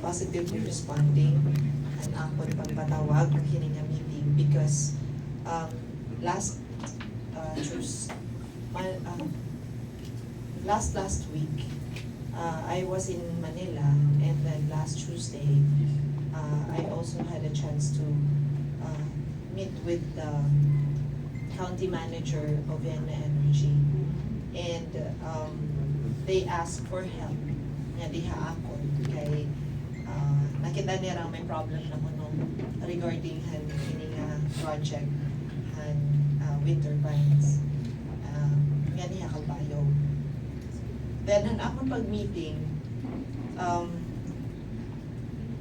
positively responding and akon pagpatawag ng hininga meeting because last Tuesday, last week, I was in Manila, and then last Tuesday, I also had a chance to meet with the county manager of Vienna Energy, and they asked for help nga diha ako kay nakita nila may problem na kuno regarding hining project han wind turbines nga diha Calbayog. Then han akong pag-meeting,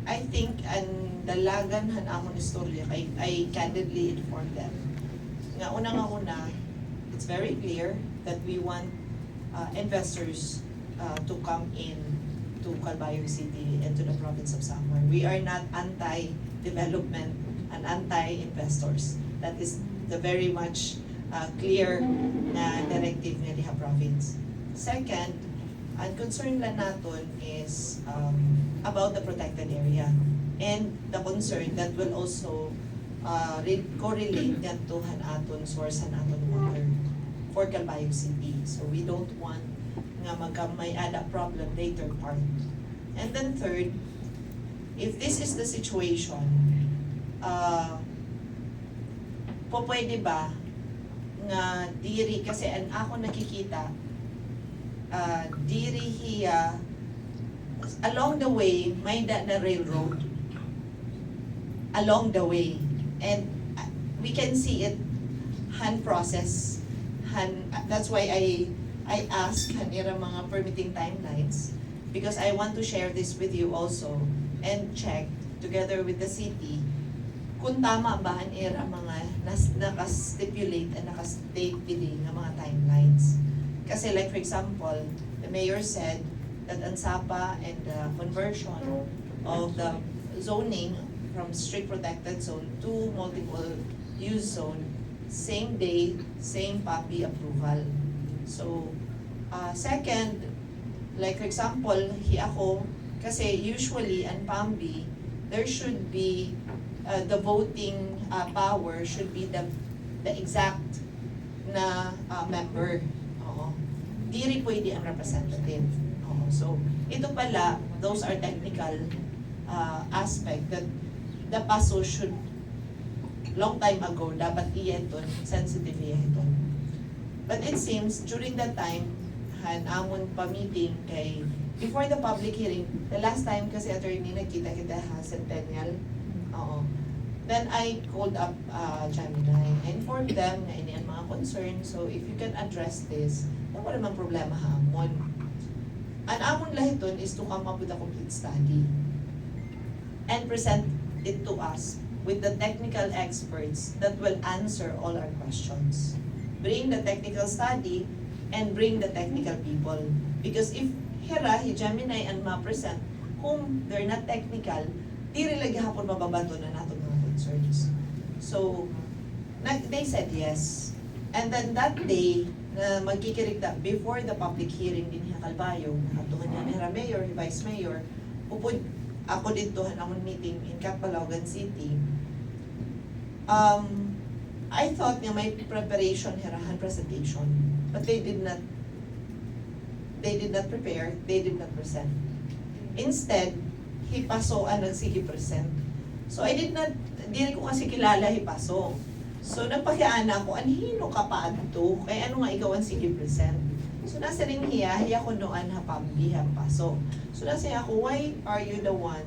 I think ang dalagan han akong istorya kay I candidly informed them nga una, it's very clear that we want investors to come in to Calbayog City and to the province of Samar. We are not anti-development and anti-investors. That is the very much clear na directive nga diha province. Second, ang concern lang naton is about the protected area and the concern that will also correlate that to aton source and aton water for Calbayog City. So we don't want nga may add up problem later part. And then third, if this is the situation, pwede ba nga diri, kasi ang ako nakikita, diri hiya, along the way, may na railroad, along the way. And we can see it, hand process, that's why I ask kanira mga permitting timelines because I want to share this with you also and check together with the city kung tama ba ang era mga naka-stipulate and naka-state din ng mga timelines. Kasi like for example, the mayor said that ang SAPA and the conversion of the zoning from strict protected zone to multiple use zone, same day, same PAPI approval. So, second, like for example, ako, kasi usually ang PAMBI, there should be, the voting power should be the exact na member. Oo. Di rin pwede ang representative. Oo. So, ito pala, those are technical aspect that the PASO should, long time ago, dapat iyeton, sensitive iyeton. But it seems, during that time, amon pa-meeting kay, before the public hearing, the last time kasi attorney nagkita-kita Centennial, oo. Then I called up Gemini, I informed them na ini ang mga concern, so if you can address this, wala namang problema hamon. Ang amon lahiton is to come up with a complete study and present it to us with the technical experts that will answer all our questions. Bring the technical study and bring the technical people. Because if Gemini and ma-present, whom they're not technical, di rin lagi hapon mababato na nato mga concerns. So, they said yes. And then that day, na magkikirigda, before the public hearing din sa Calbayog, nakatuhan niya ni Mayor, Vice Mayor, upod ako dito namon meeting in Catbalogan City. I thought nga may preparation hirahan presentation, but they did not prepare, they did not present. Instead, hipasoan ang sige present. So I di ko kasi kilala hipaso. So nagpakiana ako, anhino ka pa adto? Kaya ano nga ikaw ang sige present? So nasa rin hiya ko noon hapambi hampaso. So nasa ako, why are you the one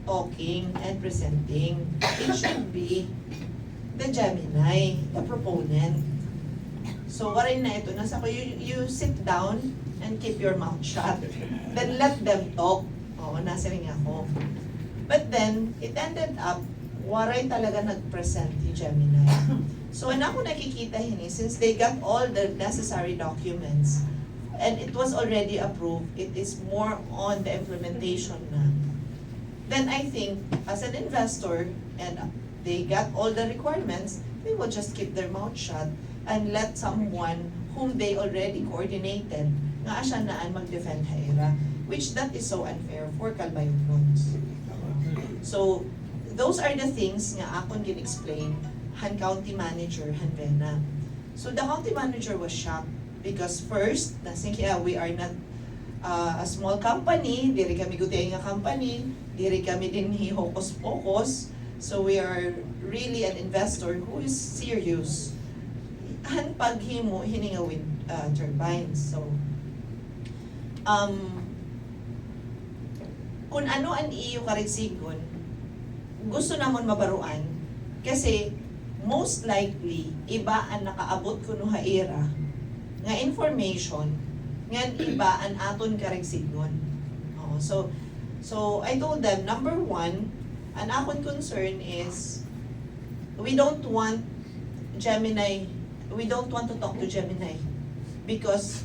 talking and presenting? It should be the Gemini, the proponent. So, waray na ito. Nasa ko, you sit down and keep your mouth shut. Then let them talk. Oo, nasa rin ako. But then, it ended up, waray talaga nag-present yung Gemini. So, ano ako nakikita since they got all the necessary documents, and it was already approved, it is more on the implementation na. Then I think, as an investor, and they got all the requirements, they will just keep their mouth shut and let someone whom they already coordinated nga asya naan mag-defend haira. which that is so unfair for Calbayog. So, those are the things nga akon gin-explain han county manager han Vena. So the county manager was shocked because first, nasingkya, we are not a small company, diri kami gutay nga company, diri kami din hocus-pocus. So we are really an investor who is serious. Han paghimo hininga wind turbines. So kung ano ang iyo karigsigon, gusto namon mabaruan kasi most likely iba ang nakaabot kuno haira nga information ngan iba ang aton karigsigon. So I told them, number one, ang akon concern is we don't want to talk to Gemini because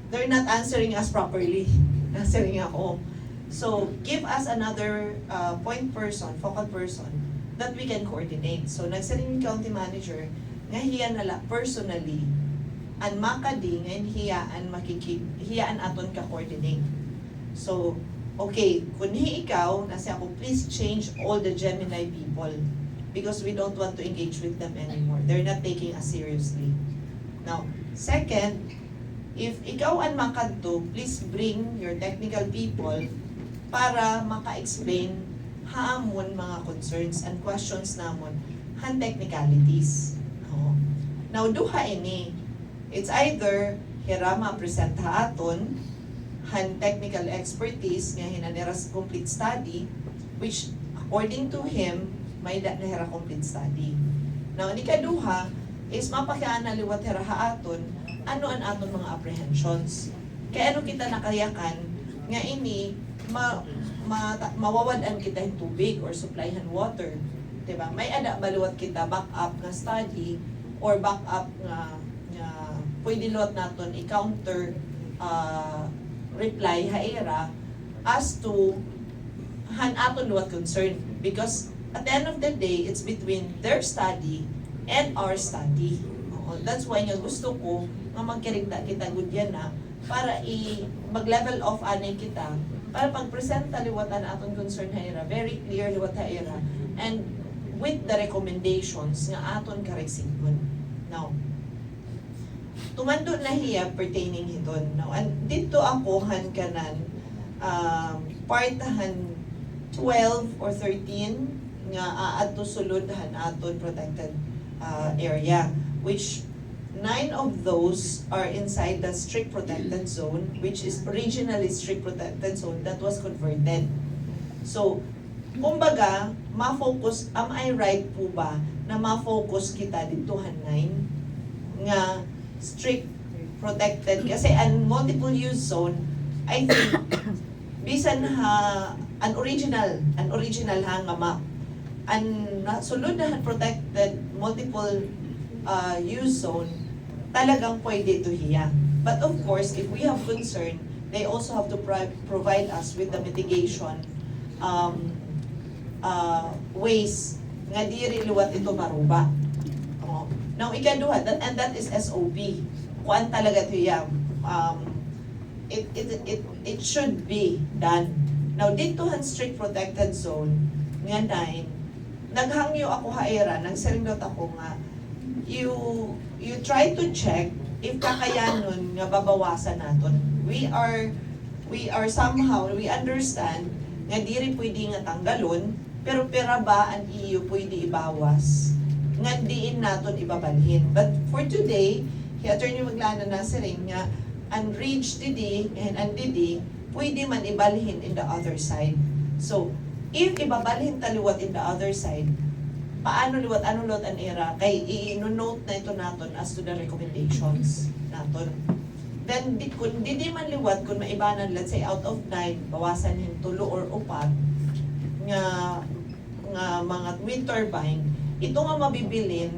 they're not answering us properly. Answering ako. So, give us another point person, focal person, that we can coordinate. So, nagsaling yung county manager, nga hiya nala personally, an makadi, ngayon hiyaan aton ka-coordinate. So, okay, kung ikaw, nasa ako, please change all the Gemini people because we don't want to engage with them anymore. They're not taking us seriously. Now, second, if ikaw ang makadto, please bring your technical people para maka-explain haamon mga concerns and questions namon han technicalities. Now, duha ini, it's either hirama present haaton han technical expertise nga hinaniras complete study, which according to him, may nahira complete study. Now, ni kaduha is mapakianaliwat hira haaton ano ang aton mga apprehensions. Kaya ano kita nakayakan nga ini mawawadan kita yung tubig or supplyhan water. Diba? May ada maluwat kita backup na study or backup nga pwede luwat naton i-counter reply haira as to han aton luwat concern. Because at the end of the day, it's between their study and our study. That's why nga gusto ko nga magkirigta kita gudyan na para mag-level off anay kita para pag-present liwatan aton concern haira, very clear liwat haira, and with the recommendations nga aton karegsigon. Now, tumando na hiya pertaining hiton. Now, and dito ako han kanan partahan 12 or 13 nga aadto sulod han aton protected area, which 9 of those are inside the strict protected zone, which is originally strict protected zone that was converted. So, kumbaga, ma-focus, am I right po ba na ma-focus kita dito 9 nga strict protected? Kasi ang multiple use zone, I think, bisan an original ha nga map. Ang sulod na protected multiple use zone, talagang pwede ito hiya. But of course, if we have concern, they also have to provide us with the mitigation ways nga diri luwat ito maruba. Now, ikaduha, and that is SOP. Kuan talaga ito hiya. It should be done. Now, dito han strict protected zone, nga 9, naghangyo ako haera, nagsaringot ako nga, you try to check if kakayanon nga babawasan naton. We are somehow, we understand nga diri pwede nga tanggalon, pero pera ba ang iyo pwede ibawas nga diin naton ibabalhin. But for today, Attorney Maglana na siring nga ang reach didi and ang didi pwede man ibalhin in the other side. So, if ibabalhin taliwat in the other side, paano liwat, ano liwat ang era, kay i-note na ito naton as to the recommendations naton. Then, kung di man liwat, kung maibanan, let's say out of 9, bawasan yung 3 or 4, nga mga wind turbine, ito nga mabibilin,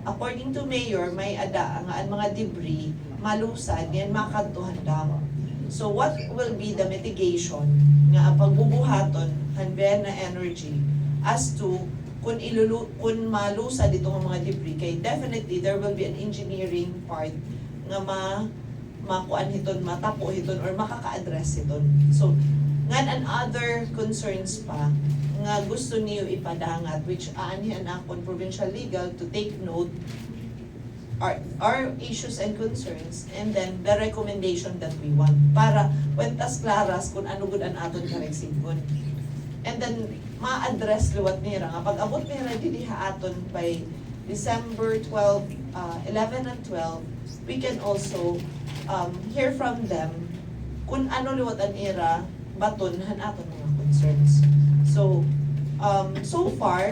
according to Mayor, may ada, nga ang mga debris, malusad, yan makadtuhan daw. So, what will be the mitigation nga ang pagbubuhaton, Hanbena Energy, as to kung malusad itong mga debris, kay definitely there will be an engineering part nga makuan hiton, matapo hiton, or makaka-address hiton. So, ngan and other concerns pa, nga gusto niyo ipadangat, which aanhian akon provincial legal to take note our issues and concerns, and then the recommendation that we want para wentas claras kung ano gud an aton kareksigon. And then ma-address liwat nira nga pag abot nira dili aton by December 12, 11 and 12, we can also hear from them kung ano liwat an ira baton han aton mga concerns. So so far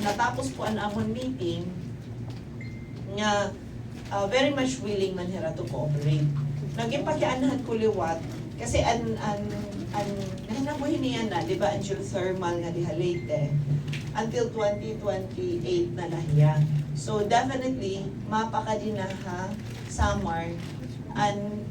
natapos po ang amon meeting nga very much willing man hira to cooperate. Naging pagkianahan ko liwat kasi nahinabuhin niya na, di ba, ang geothermal nga diha Leyte until 2028 na lahiya. So definitely mapakadinaha summer an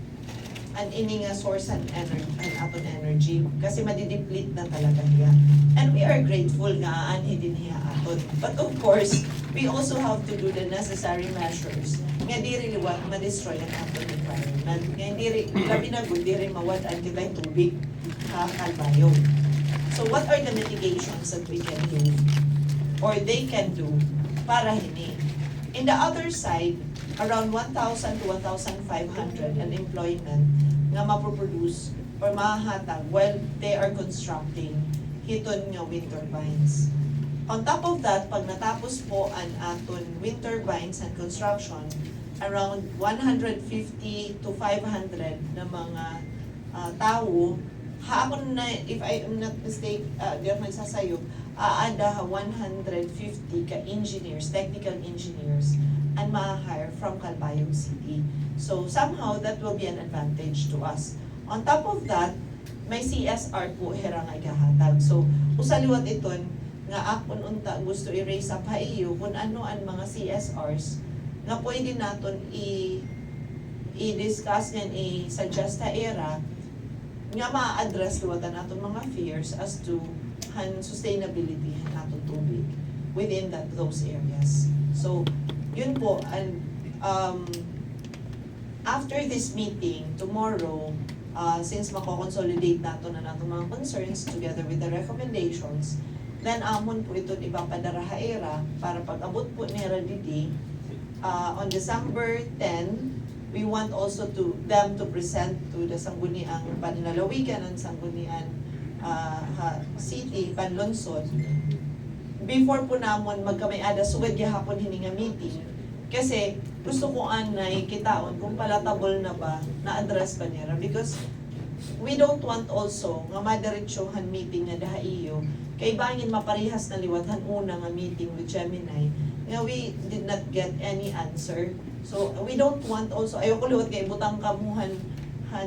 ini nga source and aton energy kasi madideplete na talaga niya. And we are grateful nga anhi din niya aton. But of course, we also have to do the necessary measures nga diri liwat ma-destroy ang aton environment. Nga diri labi na gud diri mawad-an kitay tubig sa Calbayog. So what are the mitigations that we can do or they can do para hini? In the other side, around 1,000 to 1,500 an employment nga maproproduce or mahatag while they are constructing hiton nga wind turbines. On top of that, pag natapos po ang aton wind turbines and construction, around 150 to 500 na mga tao, haakon na, if I am not mistaken, di ako nagsasayo, aada 150 ka engineers, technical engineers, and ma-hire from Calbayog City. So somehow that will be an advantage to us. On top of that, may CSR po hera nga ikahatag. So usaliwat iton nga akon unta gusto i-raise up haiyo kung ano ang mga CSRs nga pwede naton i-discuss and i-suggest ta era nga ma-address liwatan naton mga fears as to sustainability naton tubig within those areas. So yun po, and after this meeting, tomorrow, since mako-consolidate nato na nato mga concerns together with the recommendations, then amon po ito ipapadaraha era para pag-abot po ni Radidi, on December 10, we want also them to present to the Sangguniang Panlalawigan and Sangguniang City, Panlonsod, before po namon magkamay-ada sugad gihapon hininga meeting kasi gusto ko anay kitaon kung palatable na ba na-address ba nila because we don't want also nga madiretsohan meeting nga daha iyo kay bangin maparihas na liwatan una nga meeting with Gemini nga we did not get any answer. So we don't want also ayoko liwat kay butang kamuhan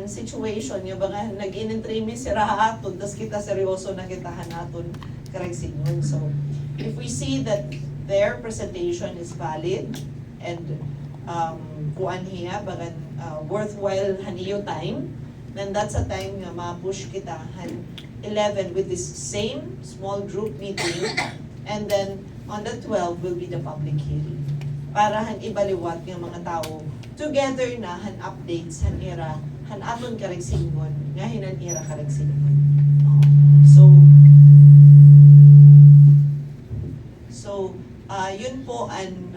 situation nga ba nga nag-in-entremi si rahaton tas kita seryoso na kitahan naton karegsingon. So if we see that their presentation is valid and kuan hiya bagan worthwhile haniyo time, then that's a time nga ma-push kita 11 with this same small group meeting, and then on the 12 will be the public hearing para ibaliwat ng mga tao together na updates ira aton karegsingon nga ira karegsingon. So yun po ang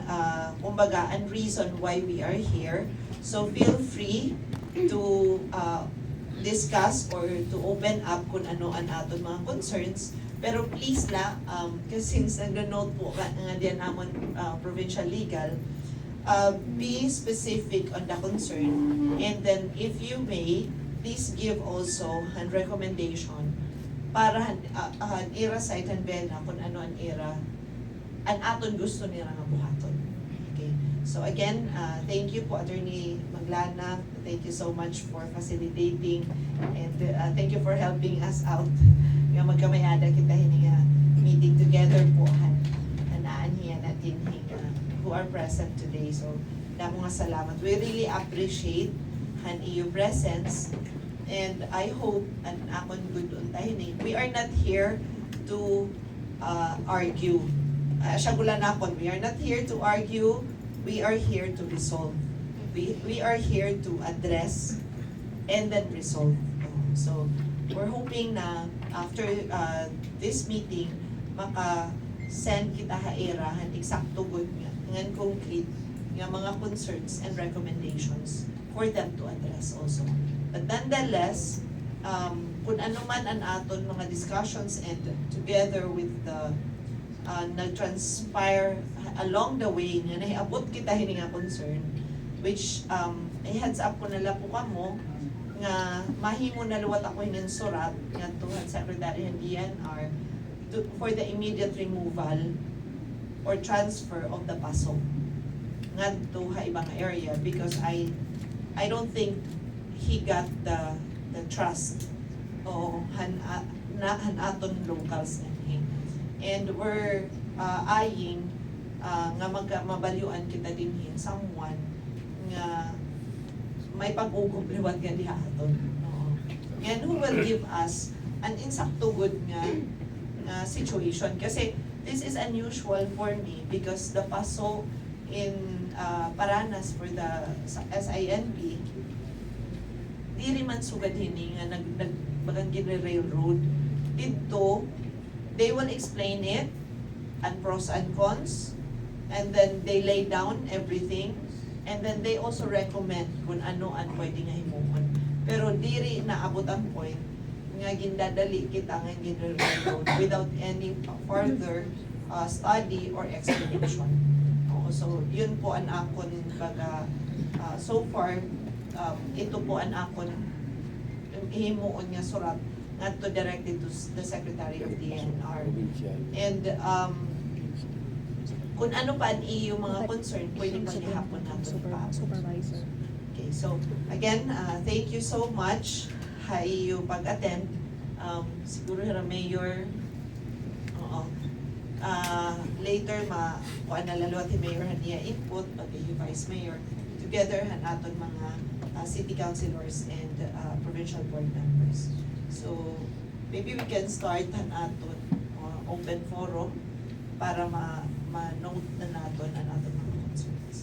kumbaga ang reason why we are here. So feel free to discuss or to open up kung ano ang aton mga concerns. Pero please na, kasi since nag-note po nga diyan amon provincial legal, be specific on the concern, and then if you may, please give also a recommendation para ira site and bena kung ano ang ira ang aton gusto nila nga buhaton. Okay. So again, thank you po Attorney Maglana. Thank you so much for facilitating and thank you for helping us out. Nga magkamayada kita hininga meeting together po hanaan hiya natin who are present today. So damo nga salamat. We really appreciate your presence, and I hope an akon good untahin. We are not here to argue. Siya gula na akon, we are not here to argue, we are here to resolve. we are here to address and then resolve. So, we're hoping na after this meeting, maka-send kita hairahan eksakto good nga, ngan concrete nga mga concerns and recommendations for them to address also. But nonetheless, kung ano man ang aton mga discussions and together with the nag-transpire along the way nga nahiabot kita hini nga concern, which heads up ko nala po kamo nga mahimo na luwat ako hining surat nga to Secretary ng DNR for the immediate removal or transfer of the PASO ngadto ha ibang area, because I don't think he got the trust o han aton locals na him. And we're eyeing nga mabalyuan kita dinhin someone nga may pag-ugom liwat nga diha aton. And who will give us an insakto good nga situation, kasi this is unusual for me because the PASO in Paranas for the SINP dili man sugad hini nga nagbagang railroad dito. They will explain it and pros and cons, and then they lay down everything, and then they also recommend kung ano ang pwede nga himuon. Pero diri naabot ang point nga gindadali kita nga railroad without any further study or explanation. So yun po ang akon baga so far ito po ang akon himuon nga surat ngadto directed to the Secretary of DNR. And kung ano pa ang iyo mga concern, pwede pa gihapon nato pa. Okay, so again, thank you so much ha iyo pag-attend. Siguro na Mayor, later kuan na lalawat ni Mayor niya input, pati yung Vice Mayor, together han aton mga city councilors and provincial board members. So maybe we can start han aton open forum para ma-note na naton ang aton mga concerns.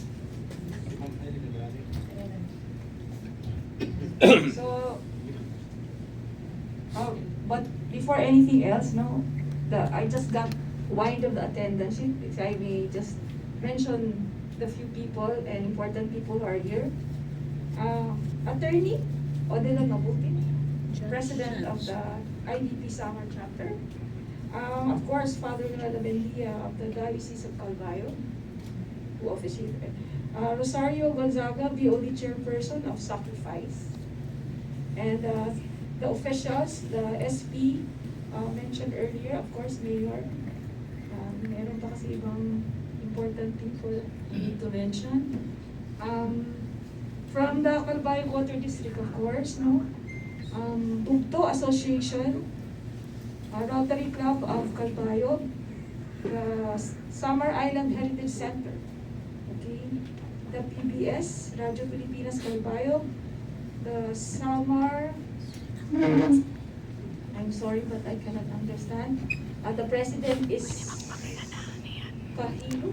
So, but before anything else, no, I just got wind of the attendance sheet. If I may just mention the few people and important people who are here. Attorney Odela Mabuti, President of the IDP Summer Chapter. Of course, Father Noel Amendia of the Diocese of Calvayo, who officiated. Rosario Gonzaga, BOD Chairperson of Sacrifice. And the officials, the SP mentioned earlier, of course, Mayor. Meron pa kasi ibang important people we need to mention. From the Calvayo Water District, of course, no? Bugto Association, Rotary Club of Calvayo, the Summer Island Heritage Center, okay? The PBS, Radio Pilipinas Calvayo, the Summer, I'm sorry but I cannot understand. The president is Kahili.